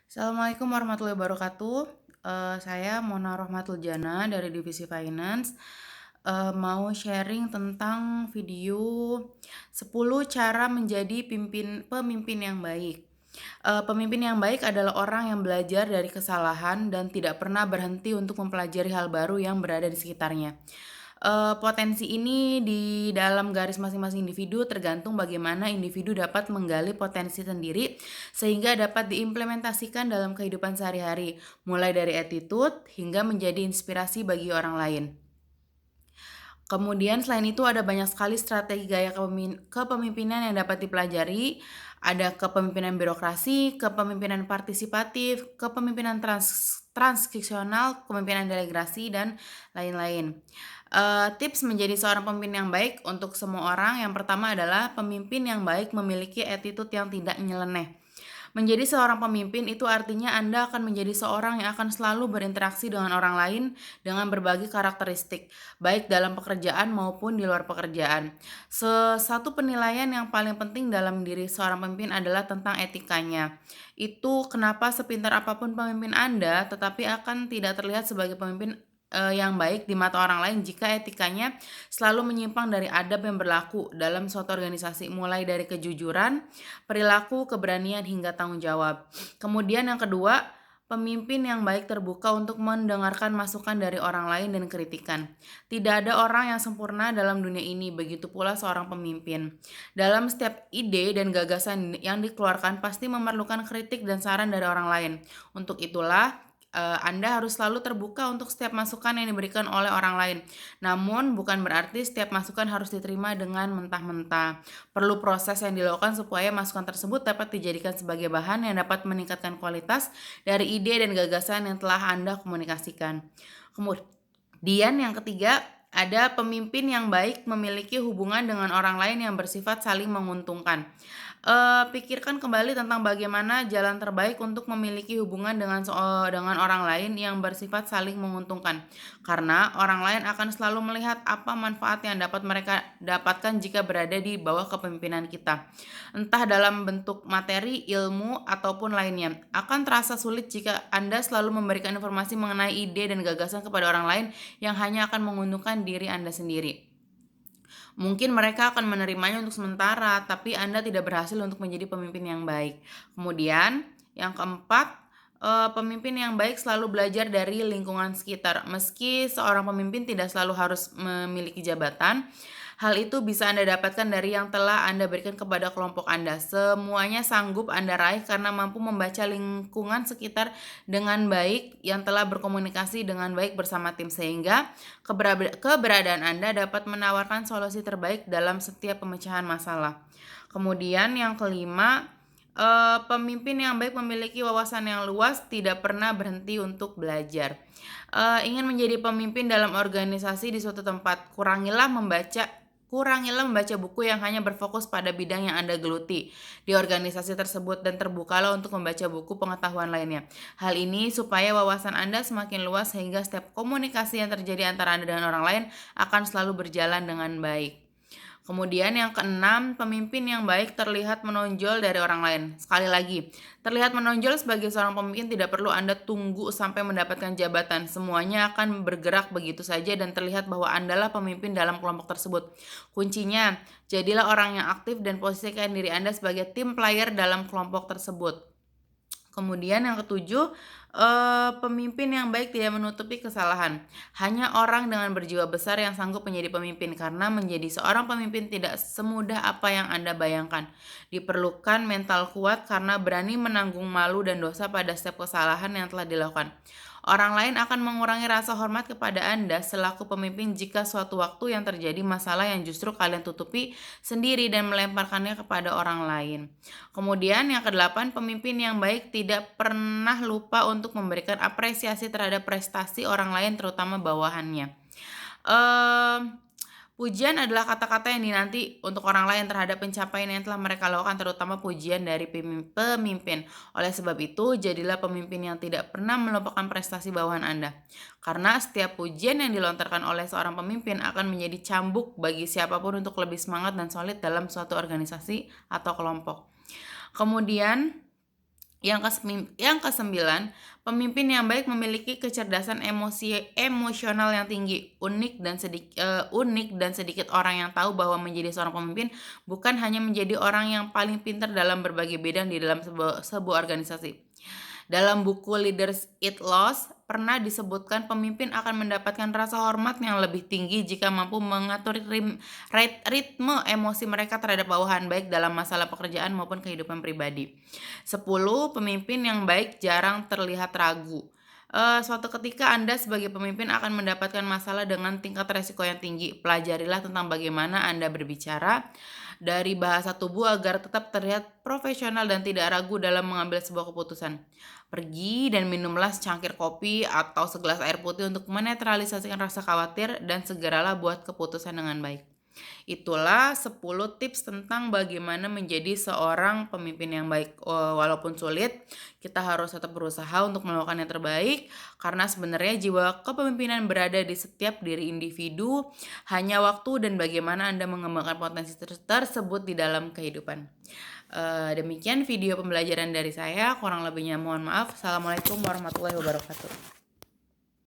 Assalamualaikum warahmatullahi wabarakatuh. Saya Mona Rohmatul Jana dari Divisi Finance. Mau sharing tentang video 10 cara menjadi pemimpin yang baik. Pemimpin yang baik adalah orang yang belajar dari kesalahan dan tidak pernah berhenti untuk mempelajari hal baru yang berada di sekitarnya. Potensi ini di dalam garis masing-masing individu tergantung bagaimana individu dapat menggali potensi sendiri sehingga dapat diimplementasikan dalam kehidupan sehari-hari, mulai dari attitude hingga menjadi inspirasi bagi orang lain. Kemudian selain itu ada banyak sekali strategi gaya kepemimpinan yang dapat dipelajari. Ada kepemimpinan birokrasi, kepemimpinan partisipatif, kepemimpinan transaksional, kepemimpinan delegasi, dan lain-lain. Tips menjadi seorang pemimpin yang baik untuk semua orang, yang pertama adalah pemimpin yang baik memiliki attitude yang tidak nyeleneh. Menjadi seorang pemimpin itu artinya Anda akan menjadi seorang yang akan selalu berinteraksi dengan orang lain dengan berbagai karakteristik, baik dalam pekerjaan maupun di luar pekerjaan. Satu penilaian yang paling penting dalam diri seorang pemimpin adalah tentang etikanya. Itu kenapa sepintar apapun pemimpin Anda, tetapi akan tidak terlihat sebagai pemimpin yang baik di mata orang lain jika etikanya selalu menyimpang dari adab yang berlaku dalam suatu organisasi, mulai dari kejujuran, perilaku, keberanian, hingga tanggung jawab. Kemudian yang kedua, pemimpin yang baik terbuka untuk mendengarkan masukan dari orang lain dan kritikan. Tidak ada orang yang sempurna dalam dunia ini, begitu pula seorang pemimpin. Dalam setiap ide dan gagasan yang dikeluarkan pasti memerlukan kritik dan saran dari orang lain. Untuk itulah, Anda harus selalu terbuka untuk setiap masukan yang diberikan oleh orang lain. Namun, bukan berarti setiap masukan harus diterima dengan mentah-mentah. Perlu proses yang dilakukan supaya masukan tersebut dapat dijadikan sebagai bahan yang dapat meningkatkan kualitas dari ide dan gagasan yang telah Anda komunikasikan. Kemudian yang ketiga, ada pemimpin yang baik memiliki hubungan dengan orang lain yang bersifat saling menguntungkan. Pikirkan kembali tentang bagaimana jalan terbaik untuk memiliki hubungan dengan orang lain yang bersifat saling menguntungkan. Karena orang lain akan selalu melihat apa manfaat yang dapat mereka dapatkan jika berada di bawah kepemimpinan kita. Entah dalam bentuk materi, ilmu, ataupun lainnya. Akan terasa sulit jika Anda selalu memberikan informasi mengenai ide dan gagasan kepada orang lain yang hanya akan menguntungkan diri Anda sendiri. Mungkin mereka akan menerimanya untuk sementara, tapi Anda tidak berhasil untuk menjadi pemimpin yang baik. Kemudian, yang keempat, pemimpin yang baik selalu belajar dari lingkungan sekitar. Meski seorang pemimpin tidak selalu harus memiliki jabatan, hal itu bisa Anda dapatkan dari yang telah Anda berikan kepada kelompok Anda. Semuanya sanggup Anda raih karena mampu membaca lingkungan sekitar dengan baik yang telah berkomunikasi dengan baik bersama tim, sehingga keberadaan Anda dapat menawarkan solusi terbaik dalam setiap pemecahan masalah. Kemudian yang kelima, pemimpin yang baik memiliki wawasan yang luas, tidak pernah berhenti untuk belajar. Ingin menjadi pemimpin dalam organisasi di suatu tempat, kurangilah membaca buku yang hanya berfokus pada bidang yang Anda geluti di organisasi tersebut dan terbukalah untuk membaca buku pengetahuan lainnya. Hal ini supaya wawasan Anda semakin luas sehingga setiap komunikasi yang terjadi antara Anda dengan orang lain akan selalu berjalan dengan baik. Kemudian yang keenam, pemimpin yang baik terlihat menonjol dari orang lain. Sekali lagi, terlihat menonjol sebagai seorang pemimpin tidak perlu Anda tunggu sampai mendapatkan jabatan. Semuanya akan bergerak begitu saja dan terlihat bahwa Anda lah pemimpin dalam kelompok tersebut. Kuncinya, jadilah orang yang aktif dan posisikan diri Anda sebagai tim player dalam kelompok tersebut. Kemudian yang ketujuh, pemimpin yang baik tidak menutupi kesalahan. Hanya orang dengan berjiwa besar yang sanggup menjadi pemimpin, karena menjadi seorang pemimpin tidak semudah apa yang Anda bayangkan. Diperlukan mental kuat karena berani menanggung malu dan dosa pada setiap kesalahan yang telah dilakukan. Orang lain akan mengurangi rasa hormat kepada Anda selaku pemimpin jika suatu waktu yang terjadi masalah yang justru kalian tutupi sendiri dan melemparkannya kepada orang lain. Kemudian yang kedelapan, pemimpin yang baik tidak pernah lupa untuk memberikan apresiasi terhadap prestasi orang lain, terutama bawahannya. Pujian adalah kata-kata yang dinanti untuk orang lain terhadap pencapaian yang telah mereka lakukan, terutama pujian dari pemimpin. Oleh sebab itu, jadilah pemimpin yang tidak pernah melupakan prestasi bawahan Anda. Karena setiap pujian yang dilontarkan oleh seorang pemimpin akan menjadi cambuk bagi siapapun untuk lebih semangat dan solid dalam suatu organisasi atau kelompok. Kemudian Yang kesembilan, pemimpin yang baik memiliki kecerdasan emosional yang tinggi. Unik dan sedikit orang yang tahu bahwa menjadi seorang pemimpin bukan hanya menjadi orang yang paling pintar dalam berbagai bidang di dalam sebuah organisasi. Dalam buku Leaders Eat Loss, pernah disebutkan pemimpin akan mendapatkan rasa hormat yang lebih tinggi jika mampu mengatur ritme emosi mereka terhadap bawahan, baik dalam masalah pekerjaan maupun kehidupan pribadi. 10. Pemimpin yang baik jarang terlihat ragu. Suatu ketika Anda sebagai pemimpin akan mendapatkan masalah dengan tingkat resiko yang tinggi. Pelajarilah tentang bagaimana Anda berbicara dari bahasa tubuh agar tetap terlihat profesional dan tidak ragu dalam mengambil sebuah keputusan. Pergi dan minumlah secangkir kopi atau segelas air putih untuk menetralisasikan rasa khawatir dan segeralah buat keputusan dengan baik. Itulah 10 tips tentang bagaimana menjadi seorang pemimpin yang baik. Walaupun sulit, kita harus tetap berusaha untuk melakukan yang terbaik karena sebenarnya jiwa kepemimpinan berada di setiap diri individu. Hanya waktu dan bagaimana Anda mengembangkan potensi tersebut di dalam kehidupan. Demikian video pembelajaran dari saya. Kurang lebihnya mohon maaf. Assalamualaikum warahmatullahi wabarakatuh.